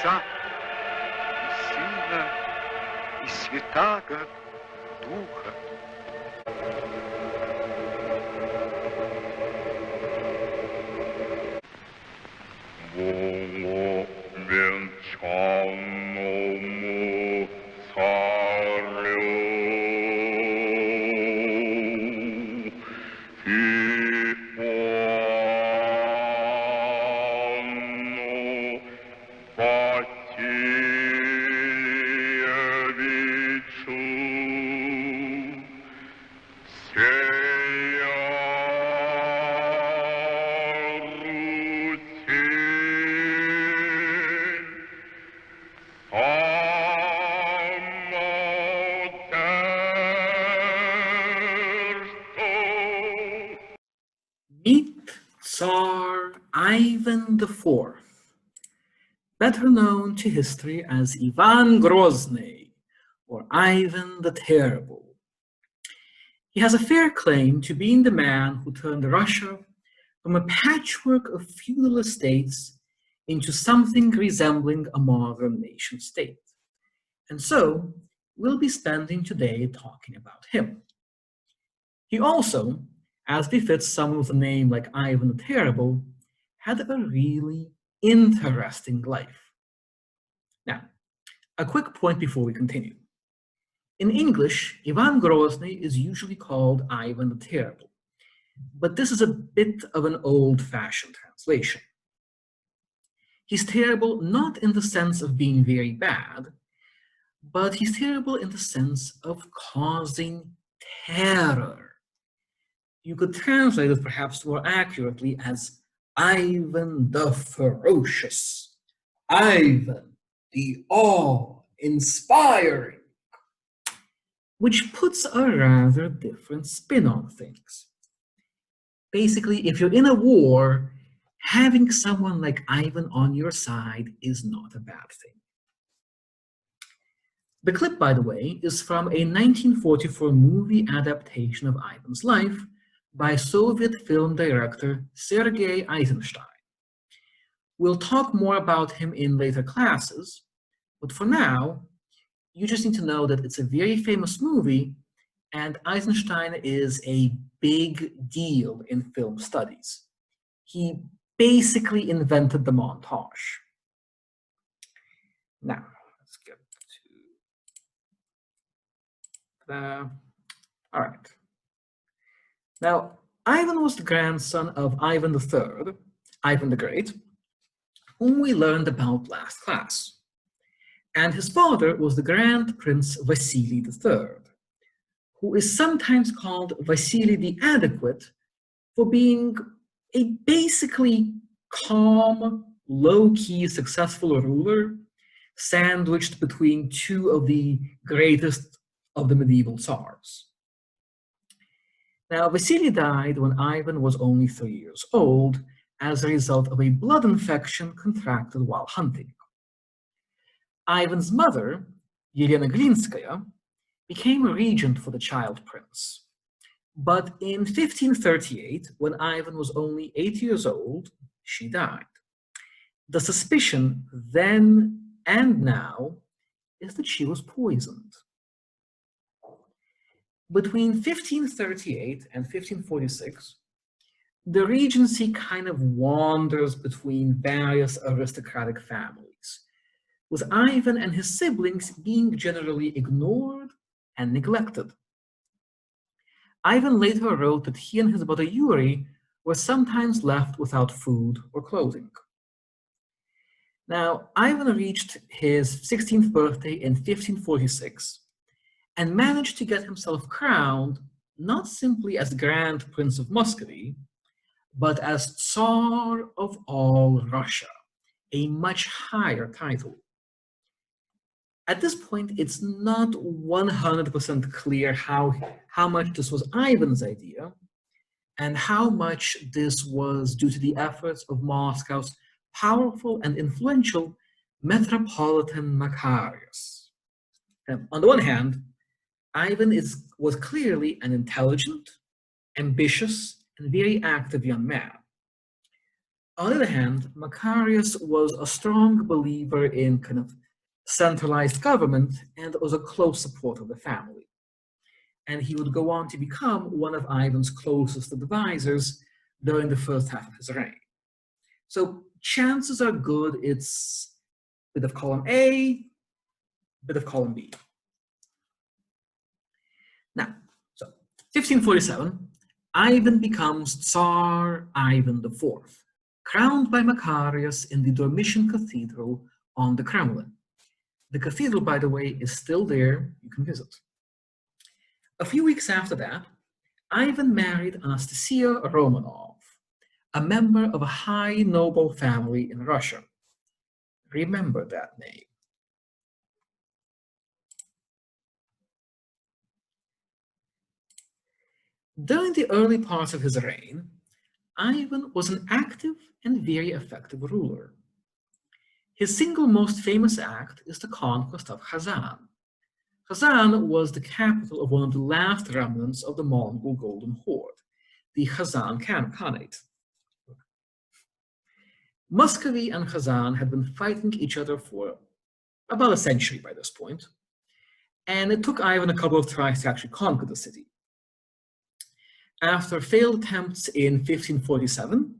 Отца и Сына и Святаго Духа. Богу венчанному царю и Анну Васильевичу сея Meet Tsar Ivan IV, better known to history as Ivan Grozny or Ivan the Terrible. He has a fair claim to being the man who turned Russia from a patchwork of feudal estates into something resembling a modern nation state. And so, we'll be spending today talking about him. He also, as befits someone with a name like Ivan the Terrible, had a really interesting life. Now, a quick point before we continue. In English, Ivan Grozny is usually called Ivan the Terrible, but this is a bit of an old-fashioned translation. He's terrible not in the sense of being very bad, but he's terrible in the sense of causing terror. You could translate it perhaps more accurately as Ivan the Ferocious, Ivan the Awe-inspiring, which puts a rather different spin on things. Basically, if you're in a war, having someone like Ivan on your side is not a bad thing. The clip, by the way, is from a 1944 movie adaptation of Ivan's life by Soviet film director Sergei Eisenstein. We'll talk more about him in later classes, but for now, you just need to know that it's a very famous movie and Eisenstein is a big deal in film studies. He basically invented the montage. Now, let's get to all right. Now, Ivan was the grandson of Ivan III, Ivan the Great, whom we learned about last class. And his father was the Grand Prince Vasily III, who is sometimes called Vasily the Adequate for being a basically calm, low-key, successful ruler sandwiched between two of the greatest of the medieval tsars. Now, Vasily died when Ivan was only 3 years old as a result of a blood infection contracted while hunting. Ivan's mother, Yelena Glinskaya, became a regent for the child prince. But in 1538, when Ivan was only 8 years old, she died. The suspicion then and now is that she was poisoned. Between 1538 and 1546, the regency kind of wanders between various aristocratic families, with Ivan and his siblings being generally ignored and neglected. Ivan later wrote that he and his brother Yuri were sometimes left without food or clothing. Now, Ivan reached his 16th birthday in 1546 and managed to get himself crowned not simply as Grand Prince of Muscovy, but as Tsar of all Russia, a much higher title. At this point, it's not 100% clear how much this was Ivan's idea and how much this was due to the efforts of Moscow's powerful and influential Metropolitan Macarius. On the one hand, Ivan was clearly an intelligent, ambitious, and very active young man. On the other hand, Macarius was a strong believer in kind of centralized government and was a close supporter of the family. And he would go on to become one of Ivan's closest advisors during the first half of his reign. So chances are good it's a bit of column A, bit of column B. Now, so 1547, Ivan becomes Tsar Ivan IV, crowned by Macarius in the Dormition Cathedral on the Kremlin. The cathedral, by the way, is still there. You can visit. A few weeks after that, Ivan married Anastasia Romanov, a member of a high noble family in Russia. Remember that name. During the early parts of his reign, Ivan was an active and very effective ruler. His single most famous act is the conquest of Kazan. Kazan was the capital of one of the last remnants of the Mongol Golden Horde, the Kazan Khanate. Muscovy and Kazan had been fighting each other for about a century by this point, and it took Ivan a couple of tries to actually conquer the city. After failed attempts in 1547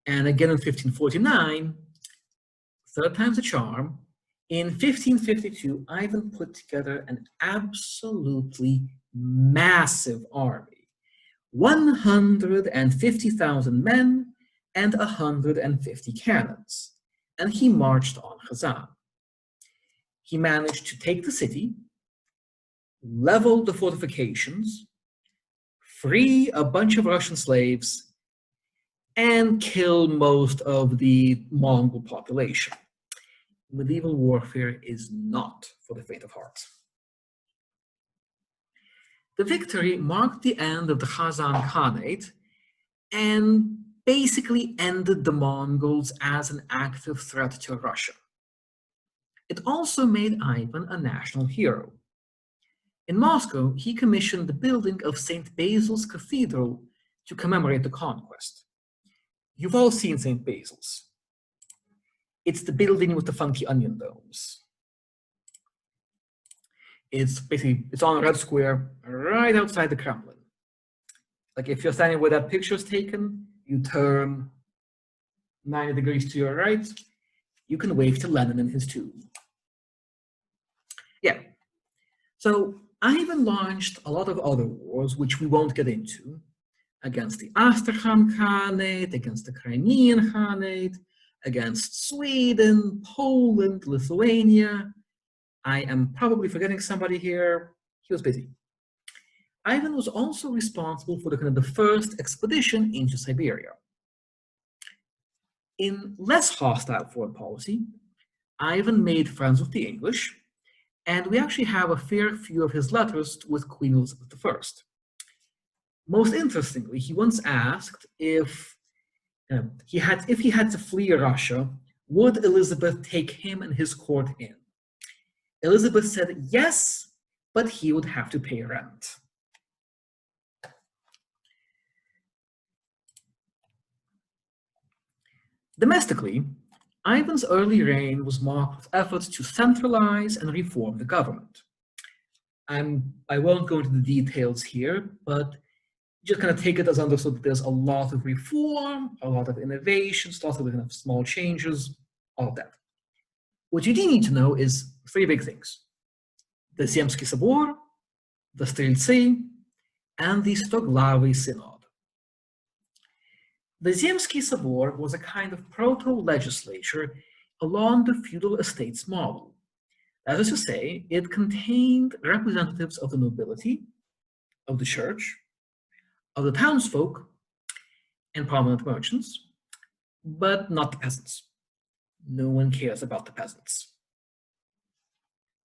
and again in 1549, third time's a charm, in 1552, Ivan put together an absolutely massive army, 150,000 men and 150 cannons, and he marched on Kazan. He managed to take the city, level the fortifications, free a bunch of Russian slaves, and kill most of the Mongol population. Medieval warfare is not for the faint of heart. The victory marked the end of the Kazan Khanate and basically ended the Mongols as an active threat to Russia. It also made Ivan a national hero. In Moscow, he commissioned the building of St. Basil's Cathedral to commemorate the conquest. You've all seen St. Basil's. It's the building with the funky onion domes. It's on a red square right outside the Kremlin. Like if you're standing where that picture is taken, you turn 90 degrees to your right, you can wave to Lenin in his tomb. Yeah, so Ivan launched a lot of other wars, which we won't get into, against the Astrakhan Khanate, against the Crimean Khanate, against Sweden, Poland, Lithuania. I am probably forgetting somebody here. He was busy. Ivan was also responsible for the first expedition into Siberia. In less hostile foreign policy, Ivan made friends with the English, and we actually have a fair few of his letters with Queen Elizabeth I. Most interestingly, he once asked if he had to flee Russia, would Elizabeth take him and his court in? Elizabeth said yes, but he would have to pay rent. Domestically, Ivan's early reign was marked with efforts to centralize and reform the government. I won't go into the details here, but just kind of take it as understood that there's a lot of reform, a lot of innovations, lots of small changes, all of that. What you do need to know is three big things: the Zemsky Sobor, the Streltsy, and the Stoglavy Synod. The Zemsky Sobor was a kind of proto-legislature along the feudal estates model. That is to say, it contained representatives of the nobility, of the church, of the townsfolk, and prominent merchants, but not the peasants. No one cares about the peasants.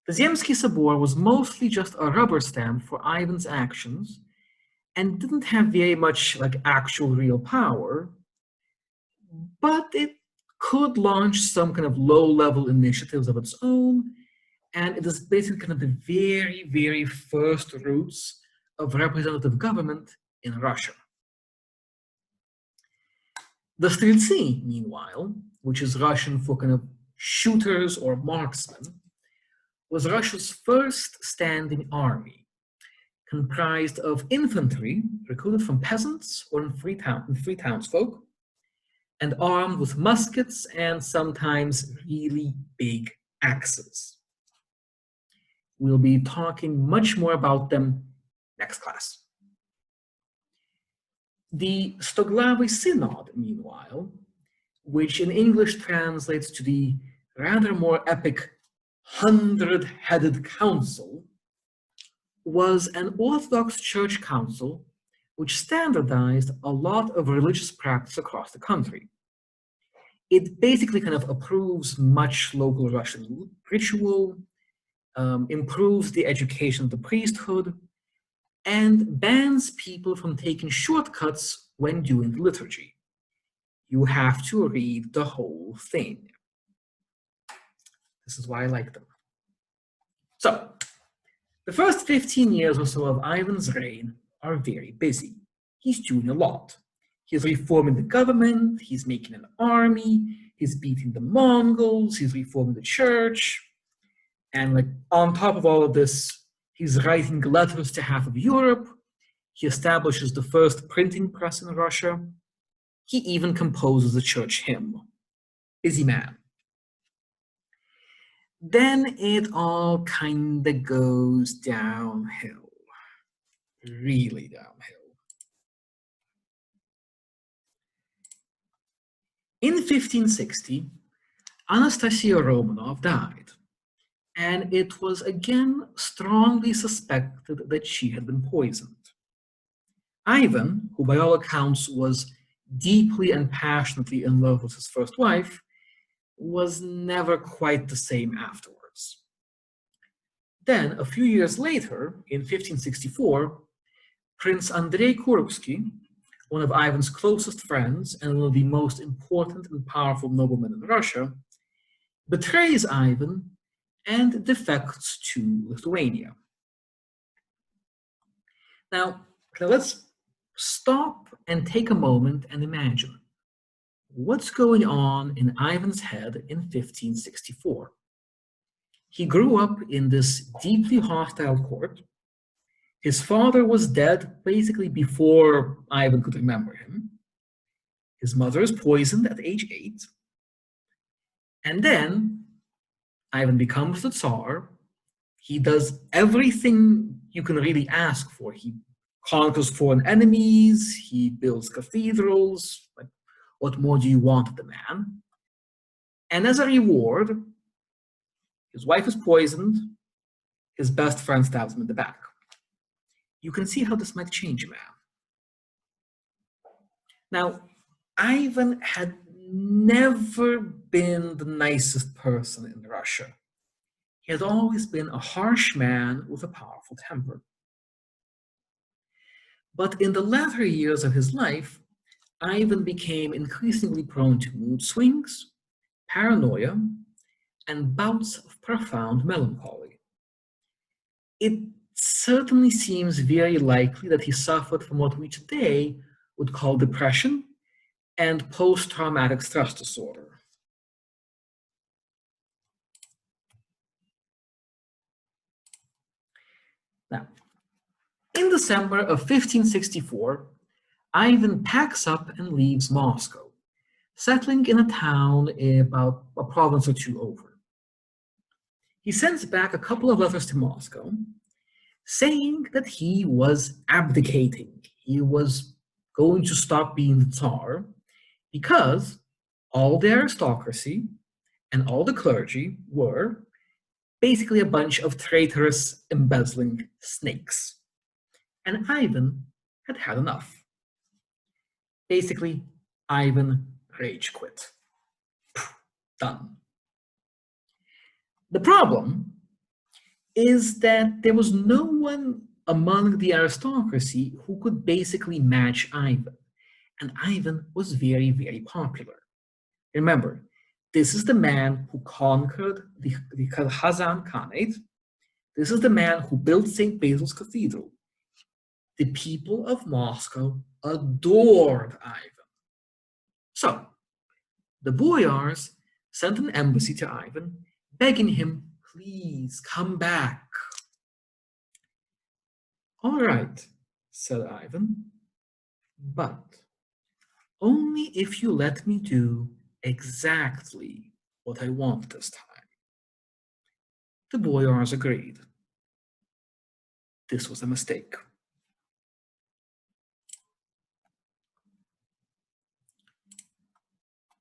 The Zemsky Sobor was mostly just a rubber stamp for Ivan's actions and didn't have very much actual real power, but it could launch some kind of low-level initiatives of its own, and it is basically the very, very first roots of representative government in Russia. The streltsy, meanwhile, which is Russian for kind of shooters or marksmen, was Russia's first standing army, comprised of infantry recruited from peasants or free townsfolk, and armed with muskets and sometimes really big axes. We'll be talking much more about them next class. The Stoglavy Synod, meanwhile, which in English translates to the rather more epic 100-headed council, was an Orthodox Church council which standardized a lot of religious practice across the country. It basically kind of approves much local Russian ritual, improves the education of the priesthood, and bans people from taking shortcuts when doing the liturgy. You have to read the whole thing. This is why I like them. So, the first 15 years or so of Ivan's reign are very busy. He's doing a lot. He's reforming the government, he's making an army, he's beating the Mongols, he's reforming the church, and like on top of all of this, he's writing letters to half of Europe. He establishes the first printing press in Russia. He even composes a church hymn. Busy man. Then it all kind of goes downhill. Really downhill. In 1560, Anastasia Romanov died, and it was again strongly suspected that she had been poisoned. Ivan, who by all accounts was deeply and passionately in love with his first wife, was never quite the same afterwards. Then, a few years later, in 1564, Prince Andrei Kurbsky, one of Ivan's closest friends and one of the most important and powerful noblemen in Russia, betrays Ivan and defects to Lithuania. Now let's stop and take a moment and imagine what's going on in Ivan's head in 1564. He grew up in this deeply hostile court. His father was dead basically before Ivan could remember him. His mother is poisoned at age 8. And then Ivan becomes the Tsar. He does everything you can really ask for. He conquers foreign enemies, he builds cathedrals. Like, what more do you want of the man? And as a reward, his wife is poisoned, his best friend stabs him in the back. You can see how this might change a man. Now, Ivan had never been the nicest person in Russia. He had always been a harsh man with a powerful temper. But in the latter years of his life, Ivan became increasingly prone to mood swings, paranoia, and bouts of profound melancholy. It certainly seems very likely that he suffered from what we today would call depression and post-traumatic stress disorder. Now, in December of 1564, Ivan packs up and leaves Moscow, settling in a town about a province or two over. He sends back a couple of letters to Moscow, saying that he was abdicating. He was going to stop being the Tsar because all the aristocracy and all the clergy were basically a bunch of traitorous, embezzling snakes. And Ivan had had enough. Basically, Ivan rage quit. Done. The problem is that there was no one among the aristocracy who could basically match Ivan. And Ivan was very, very popular. Remember, this is the man who conquered the Kazan Khanate. This is the man who built St. Basil's Cathedral. The people of Moscow adored Ivan. So, the boyars sent an embassy to Ivan, begging him, please come back. All right, said Ivan, but only if you let me do exactly what I want this time. The boyars agreed. This was a mistake.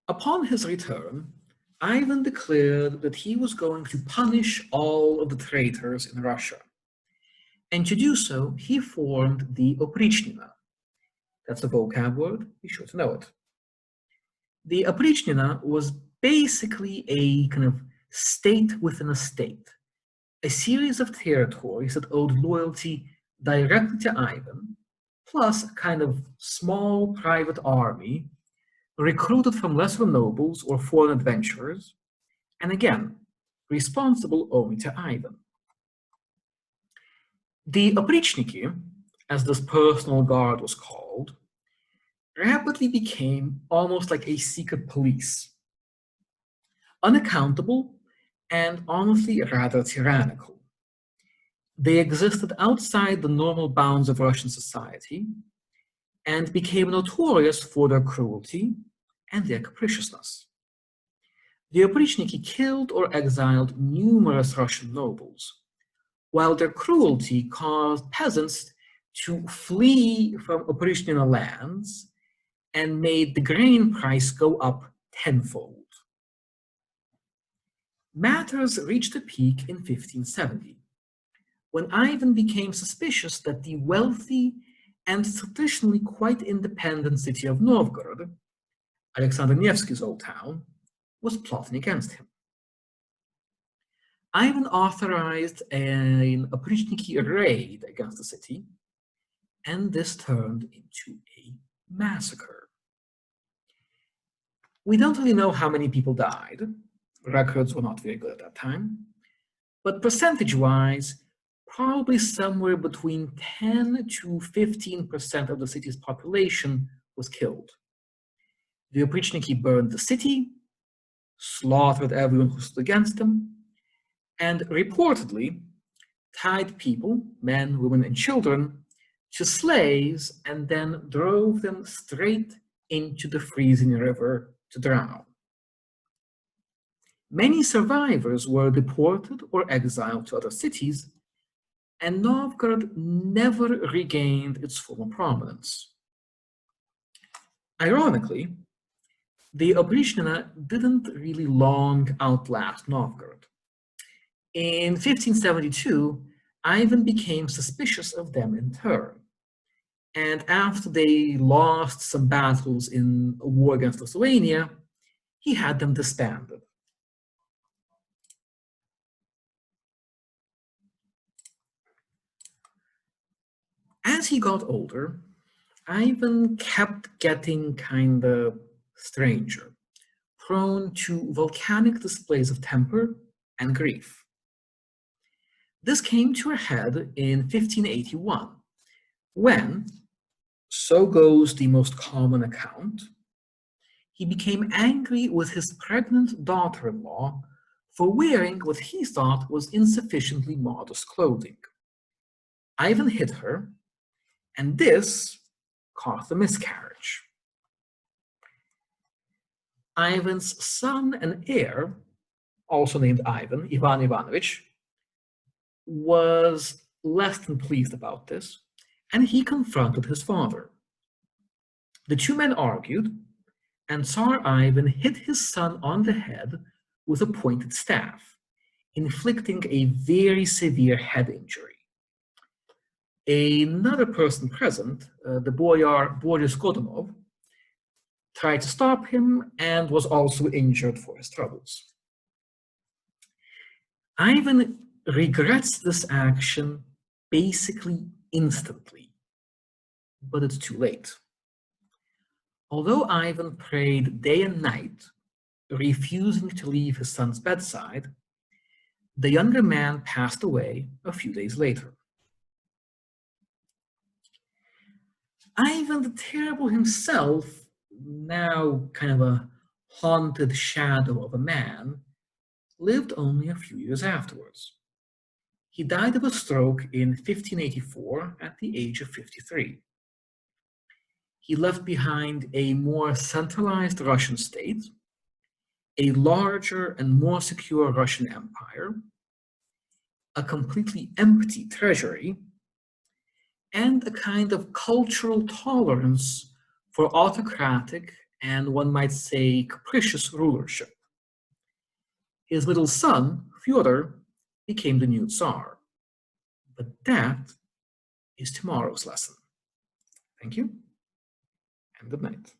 Upon his return, Ivan declared that he was going to punish all of the traitors in Russia. And to do so, he formed the Oprichnina. That's a vocab word, be sure to know it. The Oprichnina was basically a kind of state within a state, a series of territories that owed loyalty directly to Ivan, plus a kind of small private army recruited from lesser nobles or foreign adventurers, and again, responsible only to Ivan. The Oprichniki, as this personal guard was called, rapidly became almost like a secret police, unaccountable and honestly rather tyrannical. They existed outside the normal bounds of Russian society and became notorious for their cruelty and their capriciousness. The Oprichniki killed or exiled numerous Russian nobles, while their cruelty caused peasants to flee from Oprichnina lands and made the grain price go up tenfold. Matters reached a peak in 1570, when Ivan became suspicious that the wealthy and traditionally quite independent city of Novgorod, Alexander Nevsky's old town, was plotting against him. Ivan authorized an Oprichniki raid against the city, and this turned into a massacre. We don't really know how many people died. Records were not very good at that time. But percentage-wise, probably somewhere between 10 to 15% of the city's population was killed. The Oprichniki burned the city, slaughtered everyone who stood against them, and reportedly tied people, men, women, and children, to sleighs and then drove them straight into the freezing river to drown. Many survivors were deported or exiled to other cities, and Novgorod never regained its former prominence. Ironically, the Oprichnina didn't really long outlast Novgorod. In 1572, Ivan became suspicious of them in turn, and after they lost some battles in a war against Lithuania, he had them disbanded. As he got older, Ivan kept getting kind of stranger, prone to volcanic displays of temper and grief. This came to a head in 1581, when, so goes the most common account, he became angry with his pregnant daughter-in-law for wearing what he thought was insufficiently modest clothing. Ivan hit her, and this caused a miscarriage. Ivan's son and heir, also named Ivan, Ivan Ivanovich, was less than pleased about this, and he confronted his father. The two men argued, and Tsar Ivan hit his son on the head with a pointed staff, inflicting a very severe head injury. Another person present, the boyar Boris Godunov, tried to stop him and was also injured for his troubles. Ivan regrets this action basically instantly, but it's too late. Although Ivan prayed day and night, refusing to leave his son's bedside, the younger man passed away a few days later. Ivan the Terrible himself now kind of a haunted shadow of a man, lived only a few years afterwards. He died of a stroke in 1584 at the age of 53. He left behind a more centralized Russian state, a larger and more secure Russian empire, a completely empty treasury, and a kind of cultural tolerance for autocratic and, one might say, capricious rulership. His little son, Fyodor, became the new Tsar. But that is tomorrow's lesson. Thank you, and good night.